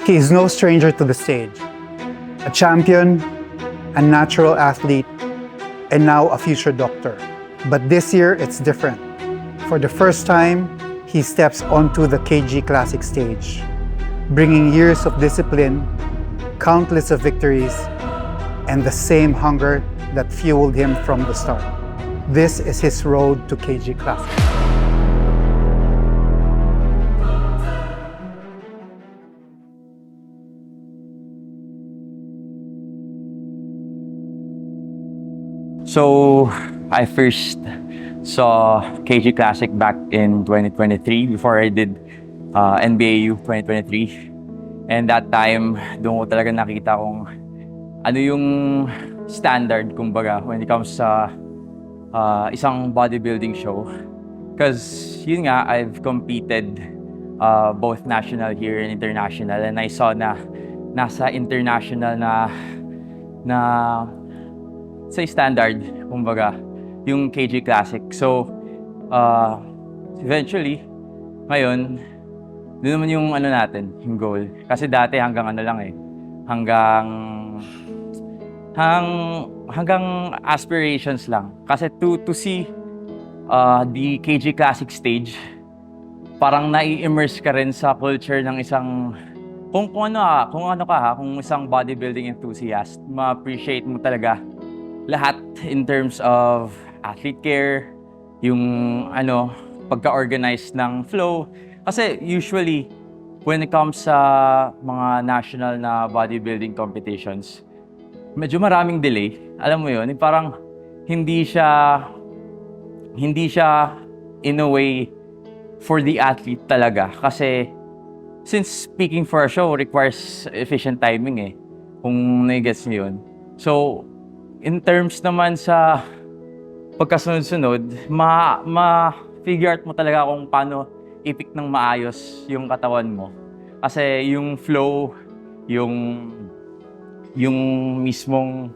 He is no stranger to the stage. A champion, a natural athlete, and now a future doctor. But this year, it's different. For the first time, he steps onto the KG Classic stage, bringing years of discipline, countless of victories, and the same hunger that fueled him from the start. This is his road to KG Classic. So, I first saw KG Classic back in 2023 before I did NBAU 2023. And that time, doon ko talaga nakita kung ano yung standard, kumbaga, when it comes sa isang bodybuilding show. Because yun nga, I've competed both national here and international, and I saw na nasa international na say standard, kumbaga, yung KG Classic. So, eventually, ngayon, doon naman yung ano natin, yung goal. Kasi dati hanggang ano lang hanggang aspirations lang. Kasi to see the KG Classic stage, parang nai-immerse ka rin sa culture ng isang kung isang bodybuilding enthusiast, ma-appreciate mo talaga lahat in terms of athlete care, yung pagka-organize ng flow. Kasi usually, when it comes sa mga national na bodybuilding competitions, medyo maraming delay. Alam mo yun, parang hindi siya in a way for the athlete talaga. Kasi since speaking for a show requires efficient timing kung nai-gets niyo yun. So, in terms naman sa pagkasunod-sunod, ma-figure out mo talaga kung paano ipik ng maayos yung katawan mo. Kasi yung flow, yung mismong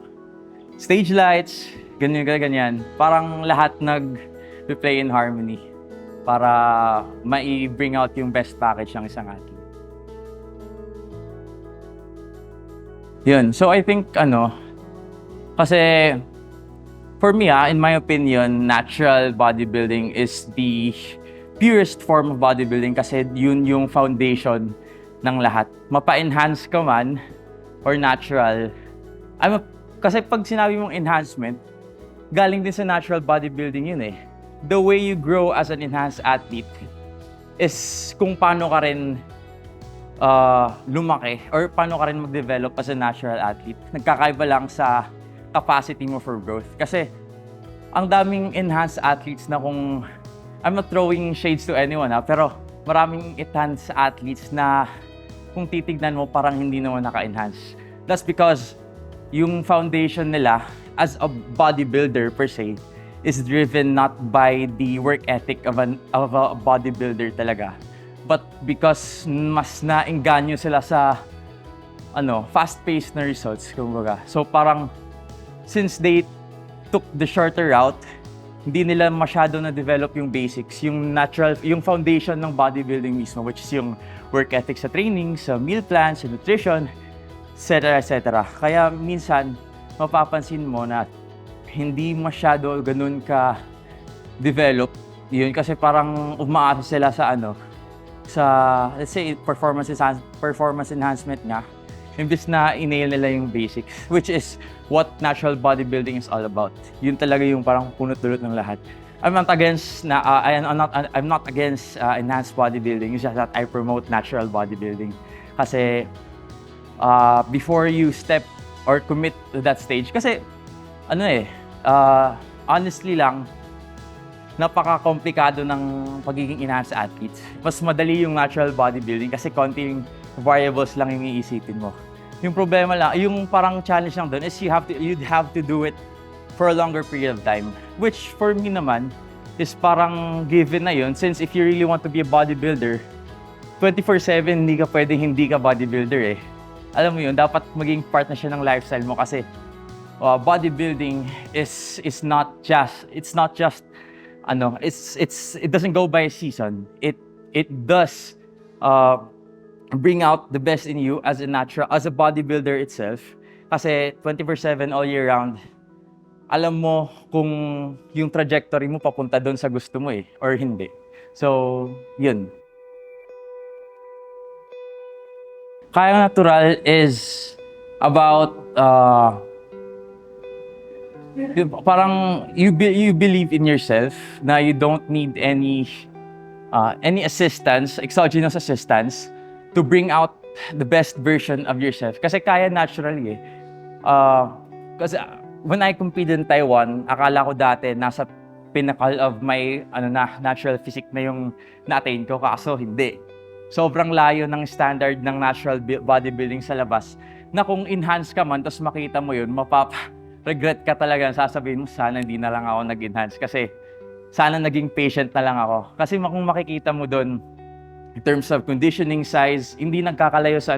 stage lights, ganyan, parang lahat nag-play in harmony para mai-bring out yung best package ng isang athlete. Yun, so I think kasi for me in my opinion, natural bodybuilding is the purest form of bodybuilding kasi yun yung foundation ng lahat. Mapa-enhance ka man or natural. Kasi pag sinabi mong enhancement, galing din sa natural bodybuilding yun The way you grow as an enhanced athlete is kung paano ka rin lumaki or paano ka rin mag-develop as a natural athlete. Nagkakaiba lang sa capacity mo for growth. Kasi ang daming enhanced athletes na kung I'm not throwing shades to anyone pero maraming enhanced athletes na kung titignan mo parang hindi naman naka-enhance. That's because yung foundation nila as a bodybuilder per se is driven not by the work ethic of a bodybuilder talaga, but because mas naengganyo sila sa fast-paced na results, kumbaga. So parang since they took the shorter route, hindi nila masyado na-develop yung basics, yung foundation ng bodybuilding mismo, which is yung work ethic sa training, sa meal plan, sa nutrition, etc. Kaya minsan, mapapansin mo na hindi masyado ganun ka-develop yun kasi parang umaasa sila sa let's say, performance enhancement nga, imbis na inail nila yung basics, which is what natural bodybuilding is all about. Yun talaga yung parang punot-dulot ng lahat. I'm not against enhanced bodybuilding. It's just that I promote natural bodybuilding. Kasi before you step or commit to that stage, kasi honestly lang, napaka-komplikado ng pagiging enhanced athletes. Mas madali yung natural bodybuilding kasi konting variables lang yung iisipin mo. Yung problema lang, yung parang challenge lang doon is you'd have to do it for a longer period of time. Which for me naman is parang given na yun, since if you really want to be a bodybuilder, 24/7 hindi ka bodybuilder Alam mo yun, dapat maging part na siya ng lifestyle mo kasi bodybuilding is not just it doesn't go by a season. It does bring out the best in you as a bodybuilder itself. Kasi 24/7 all year round, alam mo kung yung trajectory mo papunta doon sa gusto mo or hindi. So, yun. Kaya Natural is about parang you believe in yourself na you don't need any assistance, exogenous assistance to bring out the best version of yourself. Kasi kaya naturally kasi when I competed in Taiwan, akala ko dati nasa pinnacle of my natural physique na yung na-attain ko, kaso hindi. Sobrang layo ng standard ng natural bodybuilding sa labas na kung enhance ka man tapos makita mo yun, regret ka talaga. Sasabihin mo, sana hindi na lang ako nag-enhance kasi sana naging patient na lang ako. Kasi kung makikita mo doon, in terms of conditioning, size, hindi nagkakalayo sa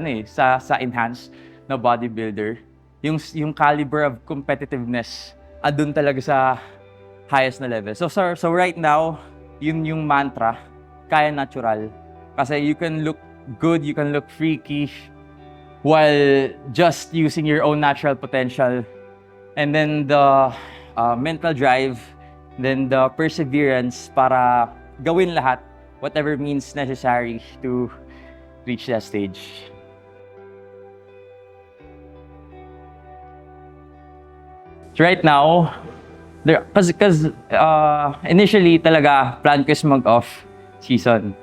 enhance na bodybuilder. Yung caliber of competitiveness, adun talaga sa highest na level. So right now, yun yung mantra, kaya natural. Kasi you can look good, you can look freaky, while just using your own natural potential. And then the mental drive, then the perseverance para gawin lahat, whatever means necessary to reach that stage. So right now, because initially talaga plan ko is mag-off season.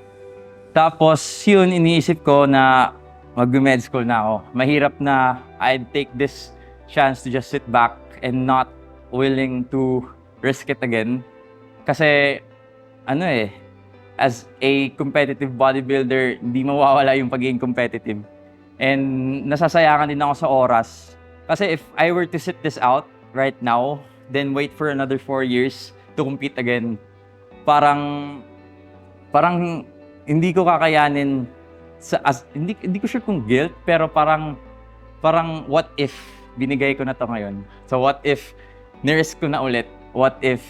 Tapos yun, iniisip ko na mag-med school na ako. Mahirap na I'd take this chance to just sit back and not willing to risk it again. Kasi as a competitive bodybuilder, hindi mawawala yung pagiging competitive. And nasasayangan din ako sa oras. Kasi if I were to sit this out right now, then wait for another 4 years to compete again, parang hindi ko kakayanin hindi ko sure kung guilt, pero parang what if binigay ko na to ngayon? So what if nirisk ko na ulit? What if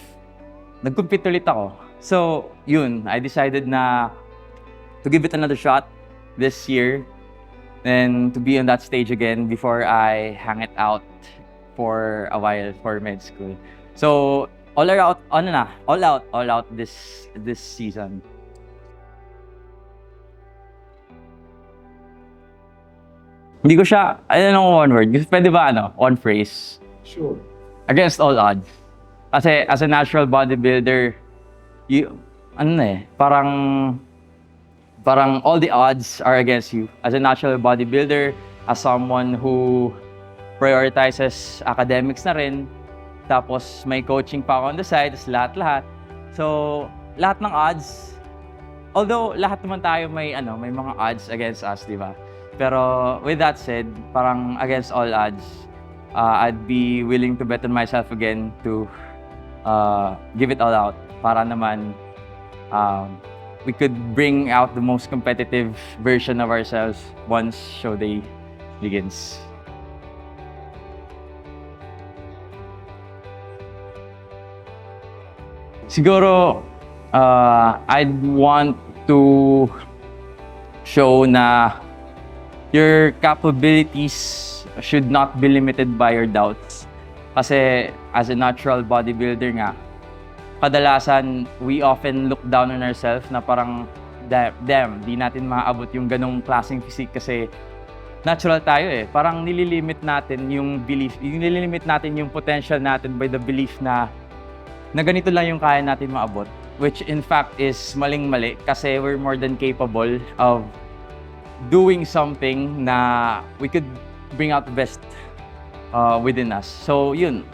nag-compete ulit ako? So yun, I decided na to give it another shot this year and to be on that stage again before I hang it out for a while for med school. So all out this season. Hindi ko siya, I don't know one word. Pwede ba one phrase? Sure. Against all odds. Kasi as a natural bodybuilder, parang all the odds are against you. As a natural bodybuilder, as someone who prioritizes academics na rin, tapos may coaching pa ako on the side, lahat-lahat. So, lahat ng odds, although lahat naman tayo may mga odds against us, di ba? Pero with that said, parang against all odds, I'd be willing to bet on myself again to give it all out para naman we could bring out the most competitive version of ourselves once show day begins. Siguro, I'd want to show na your capabilities should not be limited by your doubts. Kasi as a natural bodybuilder nga, kadalasan we often look down on ourselves na parang, damn, di natin maaabot yung ganong klaseng physique kasi natural tayo Parang nililimit natin yung belief, nililimit natin yung potential natin by the belief na ganito lang yung kaya natin maabot. Which in fact is maling-mali kasi we're more than capable of doing something na we could bring out the best within us. So yun,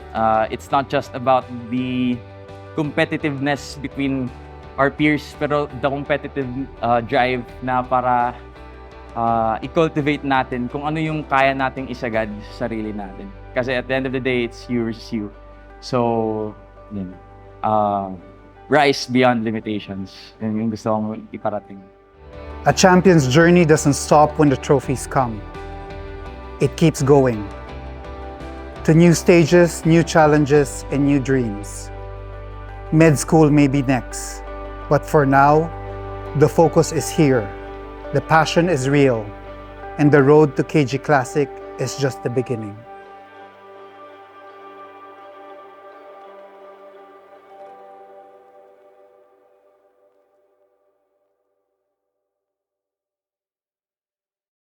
it's not just about the competitiveness between our peers, pero the competitive drive na para i-cultivate natin kung ano yung kaya nating isagad sa sarili natin. Kasi at the end of the day, it's you versus you. So, yun. Rise beyond limitations. Yun yung gusto kong iparating. A champion's journey doesn't stop when the trophies come. It keeps going. To new stages, new challenges, and new dreams. Med school may be next, but for now, the focus is here. The passion is real, and the road to KG Classic is just the beginning.